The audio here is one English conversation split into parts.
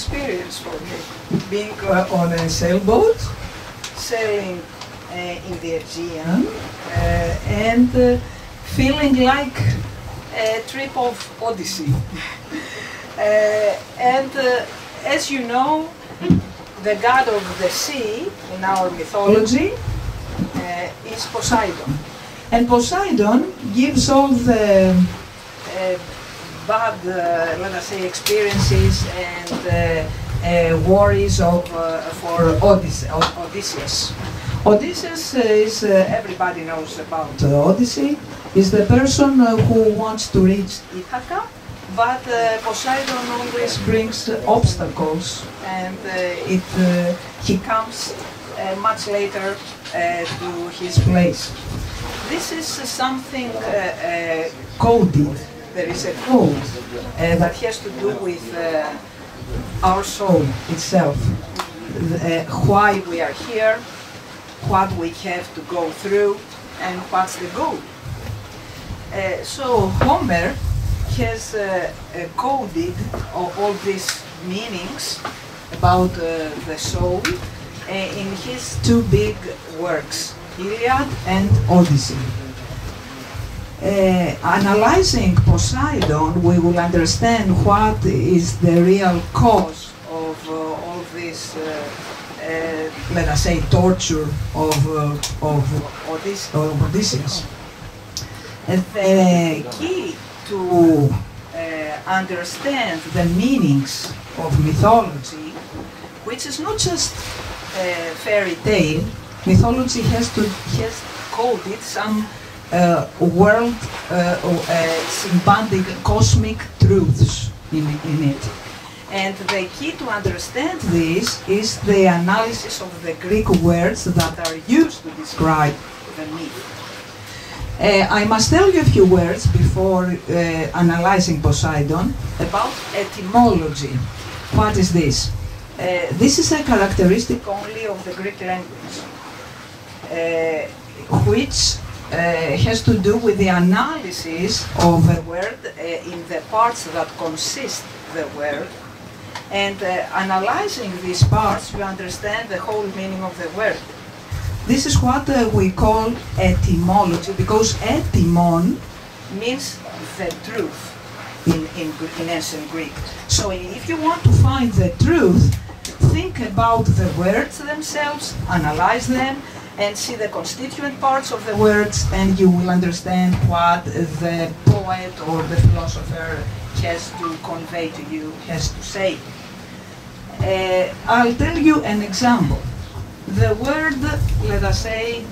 experience for me, being On a sailboat, sailing in the Aegean and feeling like a trip of Odyssey. As you know, the god of the sea in our mythology is Poseidon. and Poseidon gives all the Bad, let us say, experiences and worries of for Odysseus. Odysseus is everybody knows about Odyssey. Is the person who wants to reach Ithaca, but Poseidon always brings obstacles, and he comes much later to his place. This is something Coded. there is a code that has to do with our soul Itself. why we are here, what we have to go through, and what's the goal. So Homer has coded all these meanings about the soul in his two big works, Iliad and Odyssey. Analyzing Poseidon, we will understand what is the real cause of all this, let us say, torture of Odysseus. And the key to understand the meanings Of mythology, which is not just fairy tale, mythology has coded some world symbolic cosmic truths in it. and the key to understand This is the analysis of the Greek words that are used to describe. the myth. I must tell you a few words before analyzing Poseidon about etymology. What is this? This is a characteristic Only of the Greek language. which has to do with the analysis of a Word in the parts that consist the word, and analyzing these parts, you understand the whole meaning of the word. This is what we call etymology, because etymon Means the truth in ancient Greek. So if you want to find the truth, think about the words themselves, analyze them, And see the constituent parts of the words, and you will understand what the poet or the philosopher has to convey to you, has to say. I'll tell you an example. The word, let us say,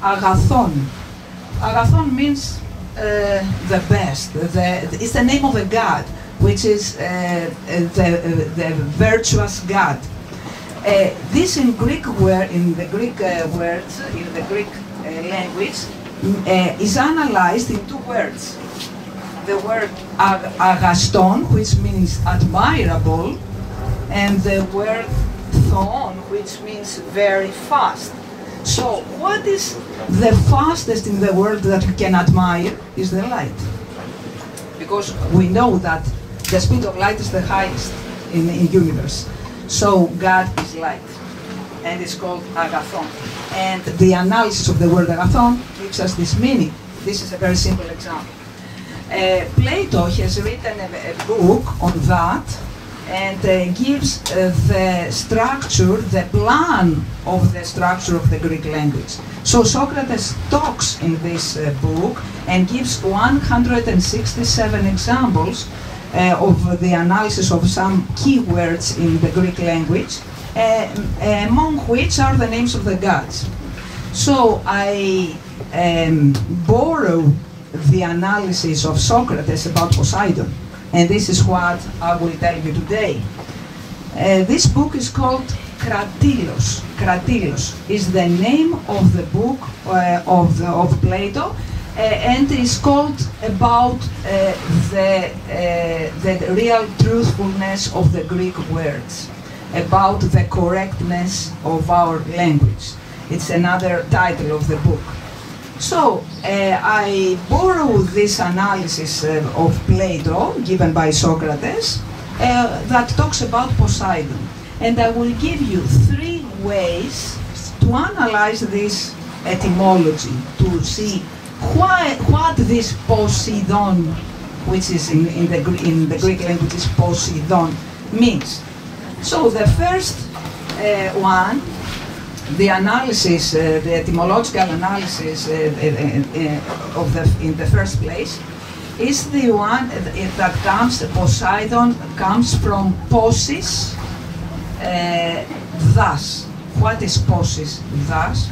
Agathon. agathon means The best. It's the name of a god, which is the virtuous god. This in Greek word, in the Greek words, in the Greek language, is analyzed in two words. The word agaston, which means admirable, and the word thon, which means very fast. So what is the fastest in the world that we can admire is the light. Because we know that the speed of light is the highest in the universe. So God is light, and it's called agathon. And the analysis of the word agathon gives us this meaning. This is a very simple example. Plato has written a book on that, and gives the structure, the plan of the structure of the Greek language. So Socrates talks in this book and gives 167 examples of the analysis of some key words in the Greek language, among which are the names of the gods. So I borrow the analysis of Socrates about Poseidon, and this is what I will tell you today. This book is called Kratilos. Kratilos is the name of the book of Plato, and is called about the real truthfulness of the Greek words, about the correctness of our language. It's another title of the book. So I borrow this analysis of Plato given by Socrates, that talks about Poseidon. And I will give you 3 ways to analyze this etymology, to see what this Poseidon, which is in the Greek language is Poseidon, means. So the first one, the analysis, the etymological analysis in the first place, is the one that comes, Poseidon comes from Posis, thus. What is Posis, thus?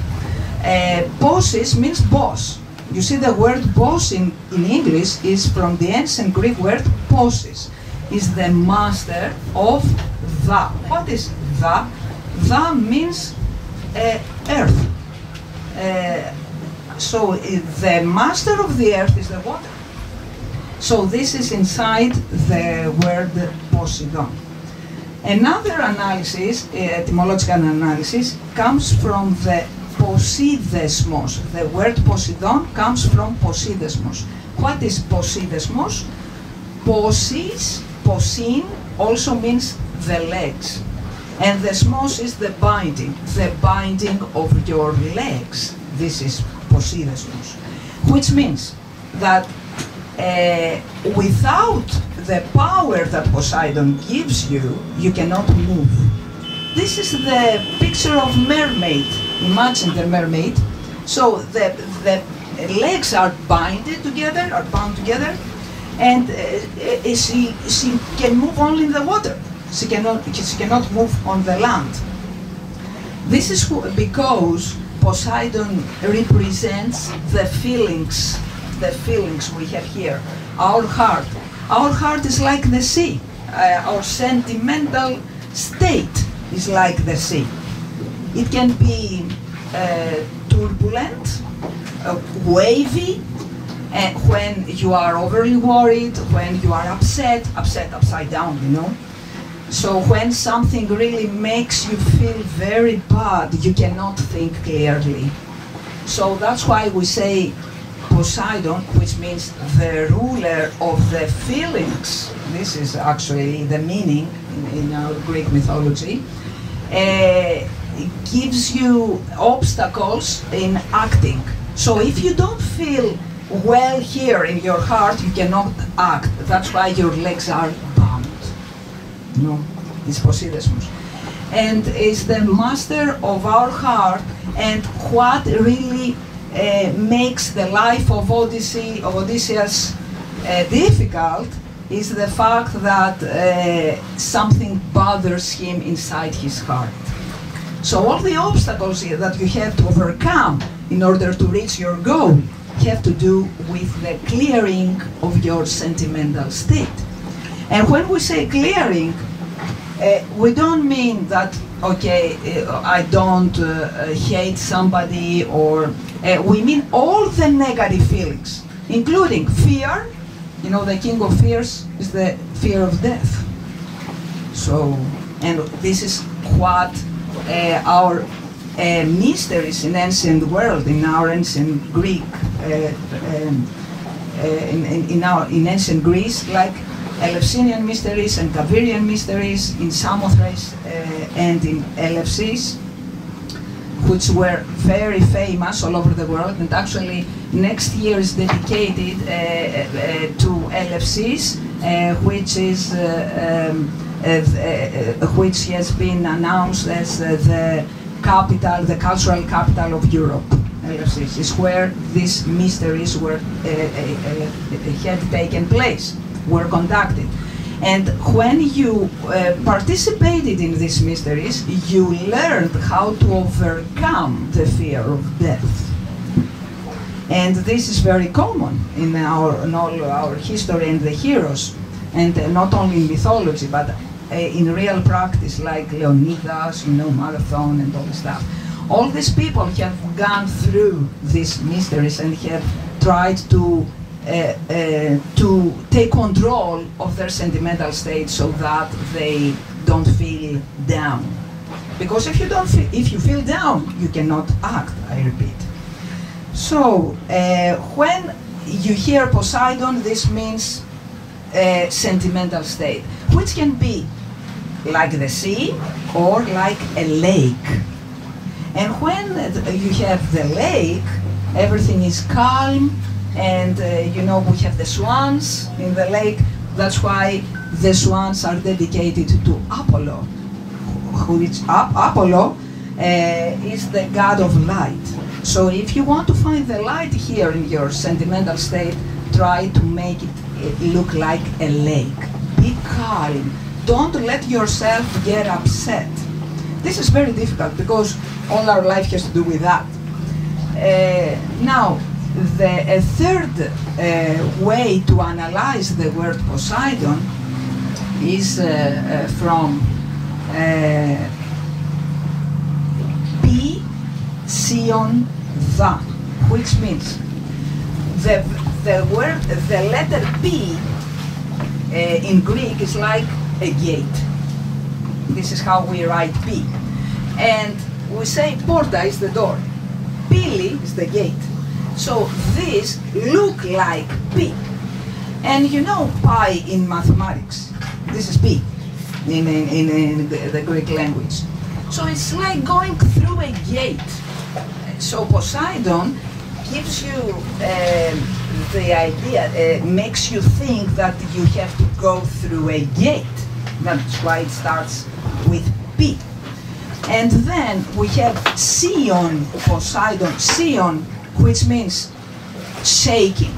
Posis means boss. You see, the word boss in English is from the ancient Greek word posis, is the master of the. What is the? The means earth. So the master of the earth is the water. So this is inside the word Poseidon. Another analysis, etymological analysis, comes from the Posidesmos. The word Poseidon comes from Posidesmos. What is Posidesmos? Posis, posin, also means the legs. And desmos is the binding of your legs. This is Posidesmos. Which means that without the power that Poseidon gives you, you cannot move. This is the picture of mermaid. Imagine the mermaid. So the legs are bound together, and she can move only in the water. She cannot move on the land. This is because Poseidon represents the feelings we have here. Our heart. Our heart is like the sea. Our sentimental state is like the sea. It can be turbulent, wavy, and when you are overly worried, when you are upset upside down, you know. So when something really makes you feel very bad, you cannot think clearly. So that's why we say Poseidon, which means the ruler of the feelings. This is actually the meaning in our Greek mythology. Gives you obstacles in acting. So if you don't feel well here in your heart, you cannot act. That's why your legs are bound. No, it's Posidesmos. And is the master of our heart, and what really makes the life of Odysseus difficult is the fact that something bothers him inside his heart. So all the obstacles that you have to overcome in order to reach your goal have to do with the clearing of your sentimental state. And when we say clearing, we don't mean that, okay, I don't hate somebody, or we mean all the negative feelings, including fear. You know, the king of fears is the fear of death. So, and this is what our mysteries in ancient world, in our ancient Greek, in ancient Greece, like Eleusinian mysteries and Cavirian mysteries, in Samothrace and in Eleusis, which were very famous all over the world. And actually next year is dedicated to Eleusis, which has been announced as the capital, the cultural capital of Europe. Eleusis is where these mysteries were had taken place, were conducted. And when you participated in these mysteries, you learned how to overcome the fear of death. And this is very common in all our history and the heroes, and not only in mythology, but in real practice, like Leonidas, you know, Marathon and all this stuff. All these people have gone through these mysteries and have tried to take control of their sentimental state so that they don't feel down. Because if you feel down, you cannot act, I repeat. So when you hear Poseidon, this means sentimental state, which can be like the sea or like a lake. And when you have the lake, everything is calm, and you know, we have the swans in the lake. That's why the swans are dedicated to Apollo, which Apollo is the god of light. So if you want to find the light here in your sentimental state, try to make it look like a lake. Be calm. Don't let yourself get upset. This is very difficult because all our life has to do with that. Now, the third way to analyze the word Poseidon is from P, Sion, Tha, which means the letter P in Greek is like a gate. This is how we write P. And we say porta is the door, pili is the gate. So this look like P. And you know pi in mathematics. This is P in the Greek language. So it's like going through a gate. So Poseidon gives you the idea, makes you think that you have to go through a gate. That's why it starts with P. And then we have Sion, Poseidon, Sion, which means shaking,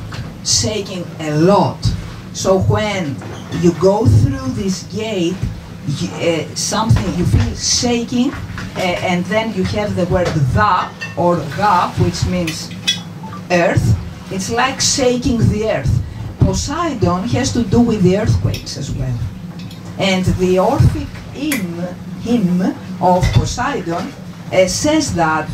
shaking a lot. So when you go through this gate, something you feel shaking, and then you have the word Tha or Ga, which means earth. It's like shaking the earth. Poseidon has to do with the earthquakes as well. And the Orphic hymn of Poseidon says that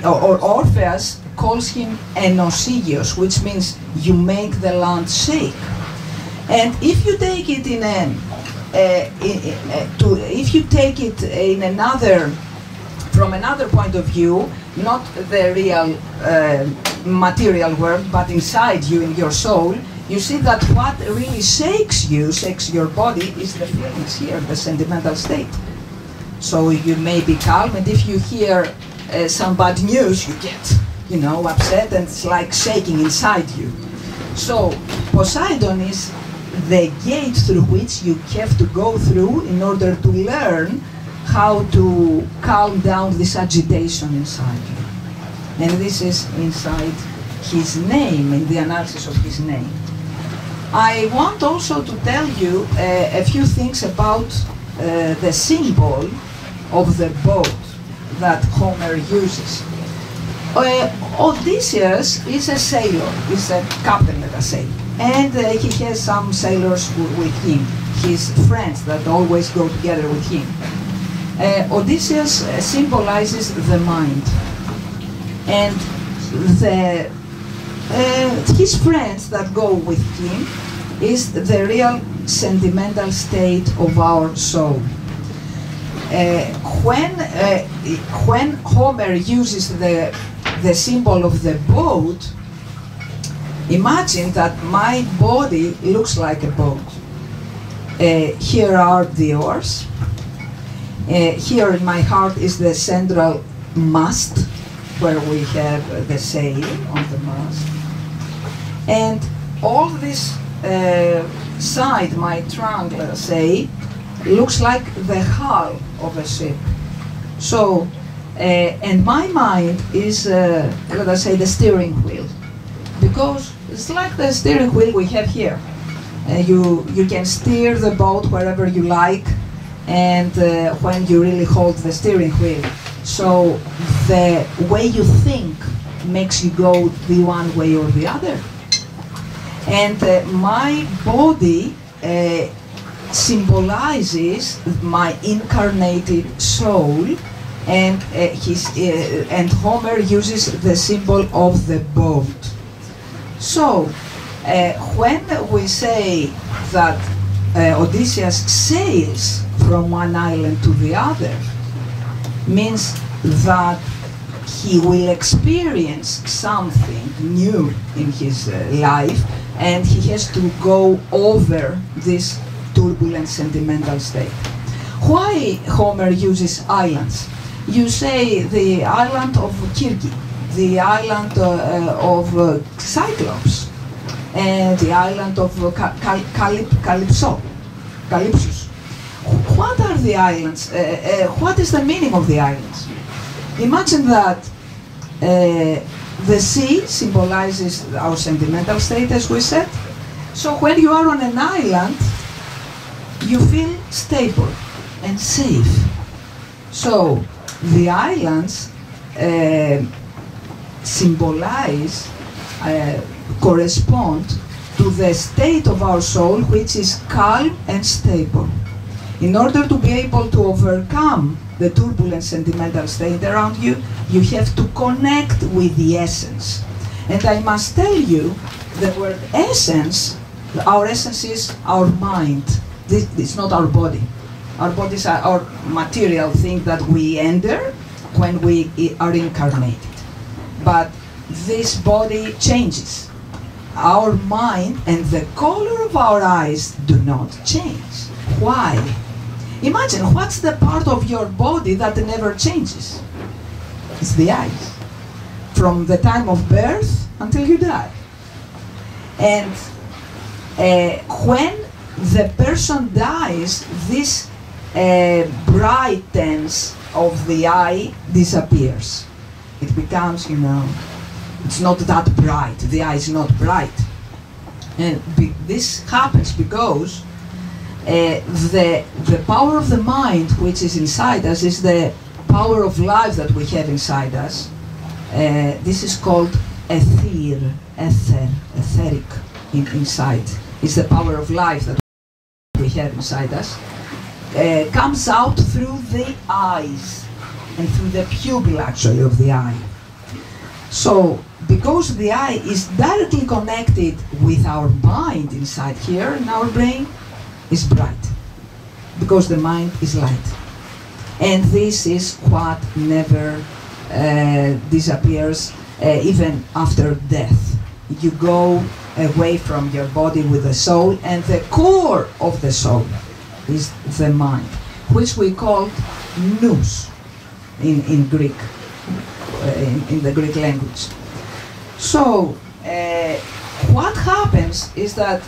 Orpheus calls him Enosigios, which means you make the land shake. And if you take it from another point of view, not the real material world, but inside you, in your soul, you see that what really shakes you, shakes your body, is the feelings here, the sentimental state. So you may be calm, and if you hear some bad news, you get, you know, upset, and it's like shaking inside you. So Poseidon is the gate through which you have to go through in order to learn how to calm down this agitation inside you. And this is inside his name, in the analysis of his name. I want also to tell you a few things about the symbol of the boat that Homer uses. Odysseus is a sailor, is a captain, let us say, and he has some sailors with him, his friends that always go together with him. Odysseus symbolizes the mind, and his friends that go with him is the real sentimental state of our soul. When Homer uses the symbol of the boat, imagine that my body looks like a boat. Here are the oars. Here in my heart is the central mast, where we have the sail on the mast. And all this side, my trunk, let us say, looks like the hull of a ship. So, and my mind is, let us say, the steering wheel, because it's like the steering wheel we have here. You can steer the boat wherever you like, and when you really hold the steering wheel. So the way you think makes you go the one way or the other. And my body symbolizes my incarnated soul, and and Homer uses the symbol of the boat. So when we say that Odysseus sails from one island to the other, means that he will experience something new in his life, and he has to go over this turbulent sentimental state. Why Homer uses islands? You say the island of Kirgi, the island of Cyclops, and the island of Calypsus. What are the islands? What is the meaning of the islands? Imagine that the sea symbolizes our sentimental state, as we said. So when you are on an island, you feel stable and safe. So the islands symbolize, correspond to the state of our soul, which is calm and stable. In order to be able to overcome the turbulent sentimental state around you, you have to connect with the essence. And I must tell you, the word essence, our essence is our mind. It's not our body. Our bodies are our material thing that we enter when we are incarnated. But this body changes. Our mind and the color of our eyes do not change. Why? Imagine, what's the part of your body that never changes? It's the eyes. From the time of birth until you die. And when the person dies, this brightness of the eye disappears. It becomes, it's not that bright. The eye is not bright. And this happens because the power of the mind, which is inside us, is the power of life that we have inside us. This is called etheric inside. It's the power of life that we have inside us. Comes out through the eyes and through the pupil, actually, of the eye. So, because the eye is directly connected with our mind inside here in our brain, is bright, because the mind is light. And this is what never disappears even after death. You go away from your body with the soul, and the core of the soul is the mind, which we call nous in Greek, in the Greek language. So what happens is that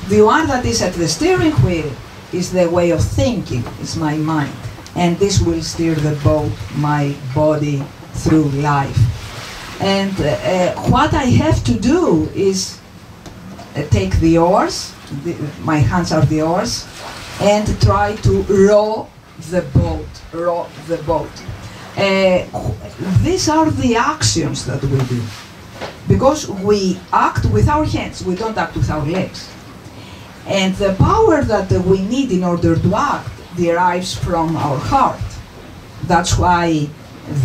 the one that is at the steering wheel is the way of thinking, is my mind. And this will steer the boat, my body, through life. And what I have to do is take the oars, my hands are the oars, and try to row the boat. These are the actions that we do. Because we act with our hands, we don't act with our legs. And the power that we need in order to act derives from our heart. That's why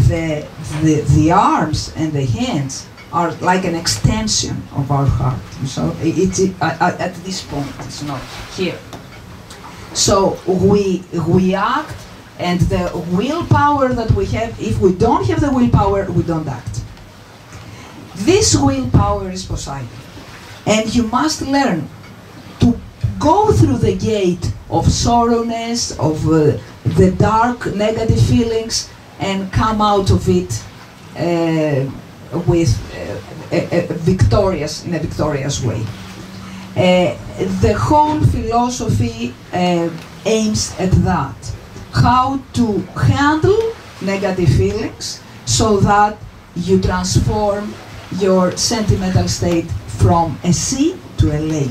the arms and the hands are like an extension of our heart. So it's at this point, it's not here. So we act, and the willpower that we have, if we don't have the willpower, we don't act. This willpower is Poseidon. And you must learn to go through the gate of sorrowness, of the dark, negative feelings, and come out of it with in a victorious way. The whole philosophy aims at that. How to handle negative feelings so that you transform your sentimental state from a sea to a lake.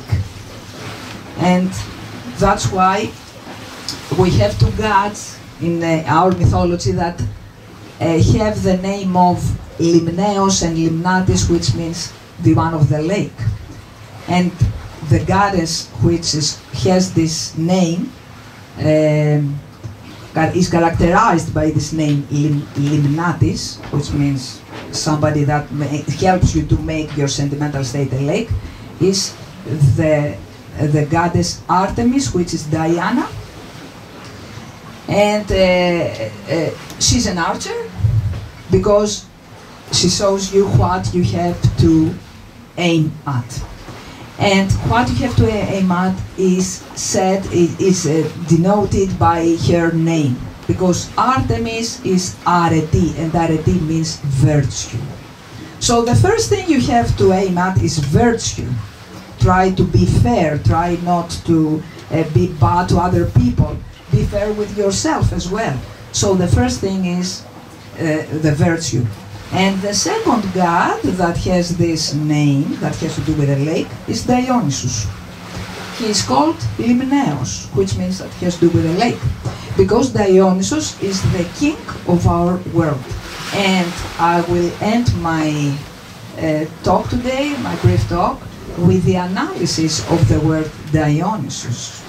And that's why we have two gods in our mythology that have the name of Limneos and Limnatis, which means the one of the lake. And the goddess which has this name is characterized by this name Limnatis, which means somebody that helps you to make your sentimental state a lake, is the goddess Artemis, which is Diana. And she's an archer because she shows you what you have to aim at. And what you have to aim at is denoted by her name, because Artemis is arete, and arete means virtue. So the first thing you have to aim at is virtue. Try to be fair, try not to be bad to other people, be fair with yourself as well. So the first thing is the virtue. And the second god that has this name, that has to do with a lake, is Dionysus. He is called Limneos, which means that he has to do with a lake, because Dionysus is the king of our world. And I will end my talk today, my brief talk, with the analysis of the word Dionysus.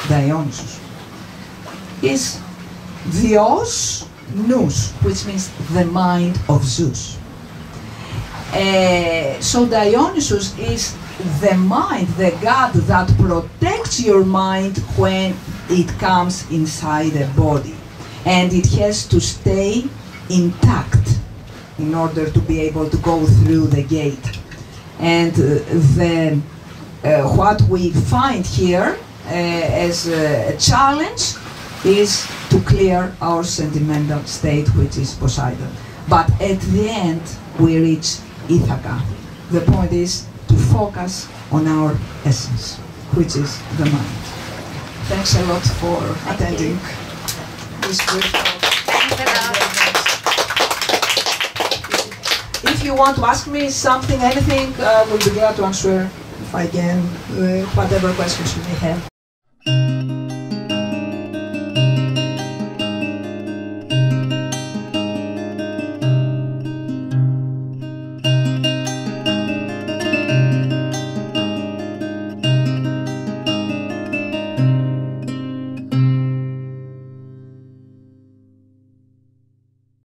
Dionysus is Dios Nous, which means the mind of Zeus. So Dionysus is the mind, the god that protects your mind when it comes inside the body. And it has to stay intact in order to be able to go through the gate. And what we find here as a challenge is to clear our sentimental state, which is Poseidon. But at the end, we reach Ithaca. The point is to focus on our essence, which is the mind. Thanks a lot for attending this brief talk. If you want to ask me something, anything, I will be glad to answer, if I can, whatever questions you may have.